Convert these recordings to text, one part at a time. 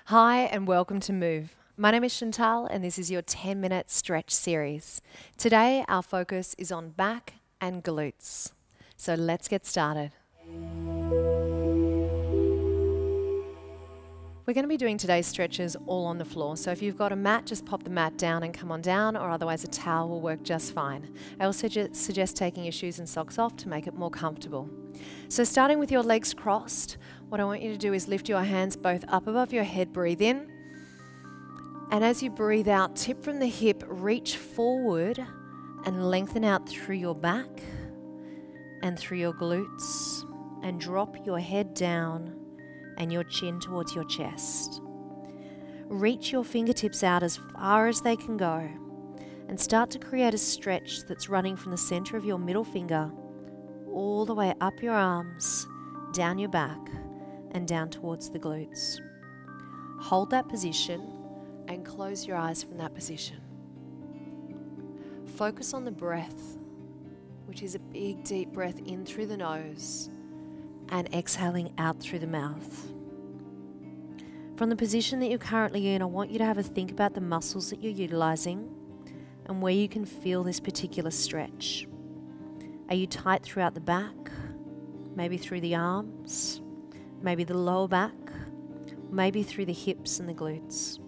Hi and welcome to Move. My name is Chantal and this is your 10-minute stretch series. Today our focus is on back and glutes. So let's get started. We're going to be doing today's stretches all on the floor. So if you've got a mat, just pop the mat down and come on down, or otherwise a towel will work just fine. I also suggest taking your shoes and socks off to make it more comfortable. So starting with your legs crossed, what I want you to do is lift your hands both up above your head, breathe in. And as you breathe out, tip from the hip, reach forward and lengthen out through your back and through your glutes, and drop your head down and your chin towards your chest. Reach your fingertips out as far as they can go and start to create a stretch that's running from the center of your middle finger all the way up your arms, down your back and down towards the glutes. Hold that position and close your eyes from that position. Focus on the breath, which is a big deep breath in through the nose and exhaling out through the mouth. From the position that you're currently in, I want you to have a think about the muscles that you're utilizing and where you can feel this particular stretch. Are you tight throughout the back? Maybe through the arms? Maybe the lower back? Maybe through the hips and the glutes?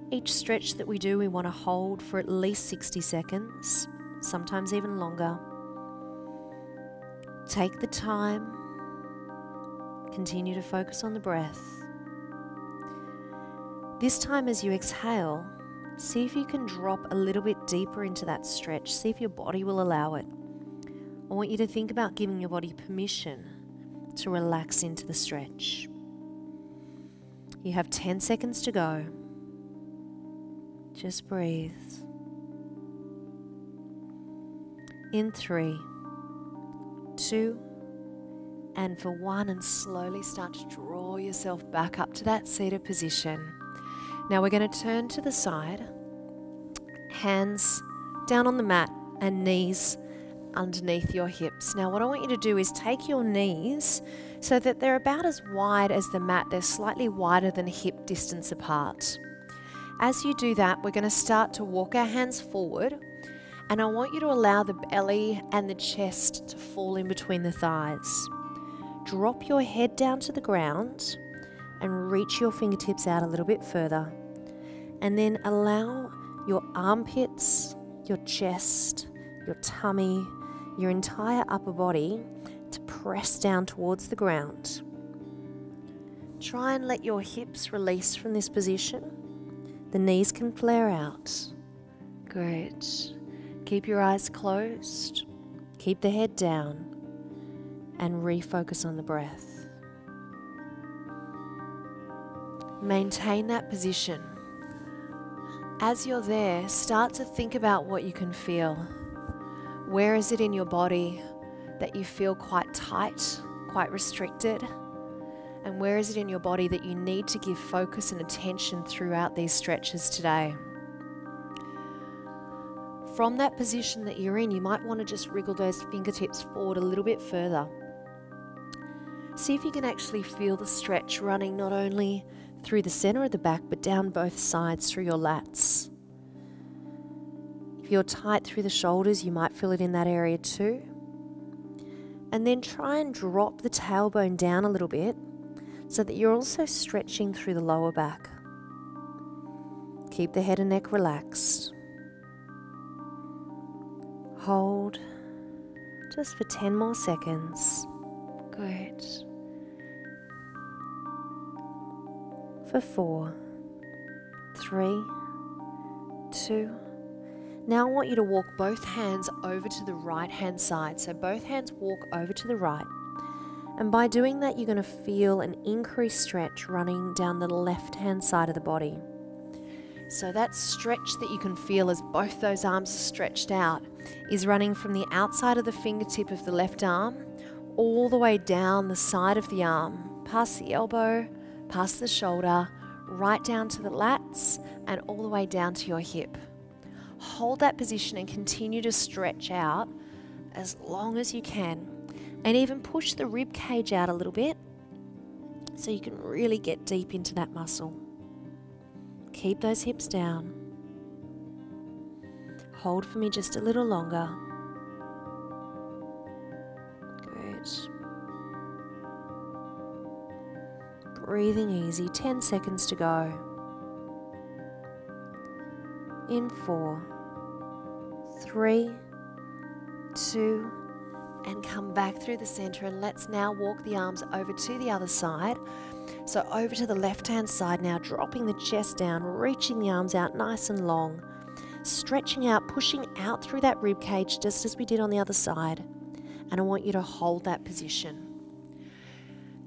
Each stretch that we do, we want to hold for at least 60 seconds, sometimes even longer. Take the time, continue to focus on the breath. This time as you exhale, see if you can drop a little bit deeper into that stretch. See if your body will allow it. I want you to think about giving your body permission to relax into the stretch. You have 10 seconds to go. Just breathe. In 3, 2, and for 1, and slowly start to draw yourself back up to that seated position. Now we're going to turn to the side, hands down on the mat and knees underneath your hips. Now what I want you to do is take your knees so that they're about as wide as the mat. They're slightly wider than hip distance apart. As you do that, we're going to start to walk our hands forward, and I want you to allow the belly and the chest to fall in between the thighs. Drop your head down to the ground and reach your fingertips out a little bit further. And then allow your armpits, your chest, your tummy, your entire upper body to press down towards the ground. Try and let your hips release from this position. The knees can flare out. Great. Keep your eyes closed. Keep the head down and refocus on the breath. Maintain that position. As you're there, start to think about what you can feel. Where is it in your body that you feel quite tight, quite restricted? And where is it in your body that you need to give focus and attention throughout these stretches today? From that position that you're in, you might want to just wriggle those fingertips forward a little bit further. See if you can actually feel the stretch running not only through the center of the back, but down both sides through your lats. If you're tight through the shoulders, you might feel it in that area too. And then try and drop the tailbone down a little bit so that you're also stretching through the lower back. Keep the head and neck relaxed. Hold just for 10 more seconds. Good. For 4, 3, 2. Now I want you to walk both hands over to the right hand side. So both hands walk over to the right. And by doing that, you're going to feel an increased stretch running down the left hand side of the body. So that stretch that you can feel as both those arms are stretched out is running from the outside of the fingertip of the left arm all the way down the side of the arm, past the elbow, past the shoulder, right down to the lats and all the way down to your hip. Hold that position and continue to stretch out as long as you can, and even push the rib cage out a little bit so you can really get deep into that muscle. Keep those hips down. Hold for me just a little longer. Good. Breathing easy, 10 seconds to go. In 4, 3, 2, and come back through the center, and let's now walk the arms over to the other side. So over to the left-hand side now, dropping the chest down, reaching the arms out nice and long, stretching out, pushing out through that rib cage just as we did on the other side. And I want you to hold that position.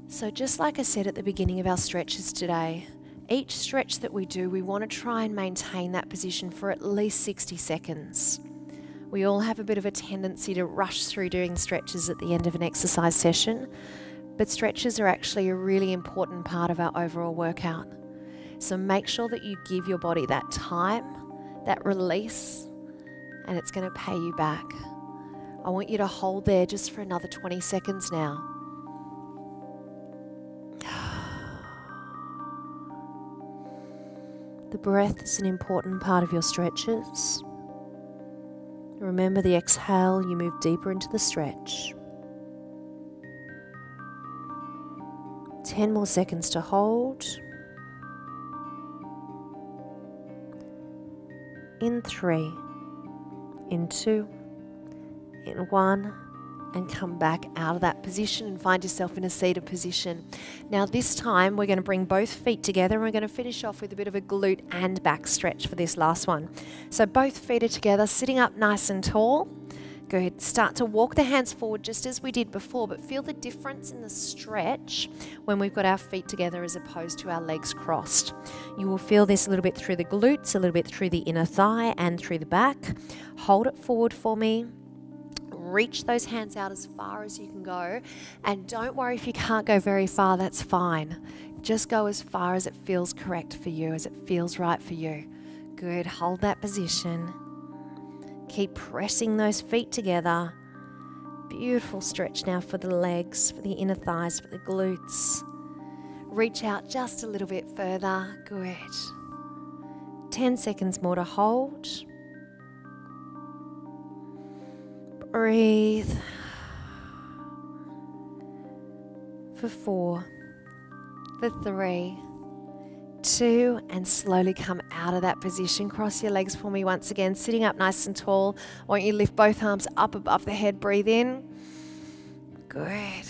So just like I said at the beginning of our stretches today, each stretch that we do, we want to try and maintain that position for at least 60 seconds. We all have a bit of a tendency to rush through doing stretches at the end of an exercise session, but stretches are actually a really important part of our overall workout. So make sure that you give your body that time, that release, and it's going to pay you back. I want you to hold there just for another 20 seconds now. The breath is an important part of your stretches. Remember the exhale, you move deeper into the stretch. 10 more seconds to hold. In 3, in 2, in 1, and come back out of that position and find yourself in a seated position. Now this time we're going to bring both feet together and we're going to finish off with a bit of a glute and back stretch for this last one. So both feet are together, sitting up nice and tall. Good. Start to walk the hands forward just as we did before, but feel the difference in the stretch when we've got our feet together as opposed to our legs crossed. You will feel this a little bit through the glutes, a little bit through the inner thigh and through the back. Hold it forward for me. Reach those hands out as far as you can go, and don't worry if you can't go very far, that's fine. Just go as far as it feels correct for you, as it feels right for you. Good, hold that position. Keep pressing those feet together. Beautiful stretch now for the legs, for the inner thighs, for the glutes. Reach out just a little bit further, good. 10 seconds more to hold. Breathe for 4, for 3, 2, and slowly come out of that position. Cross your legs for me once again, sitting up nice and tall. I want you to lift both arms up above the head. Breathe in. Good.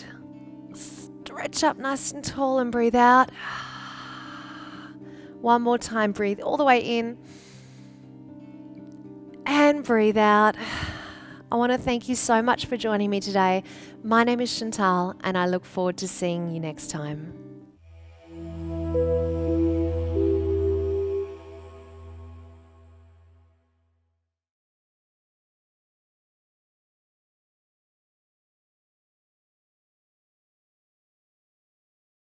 Stretch up nice and tall and breathe out. One more time. Breathe all the way in and breathe out. I want to thank you so much for joining me today. My name is Chantal, and I look forward to seeing you next time.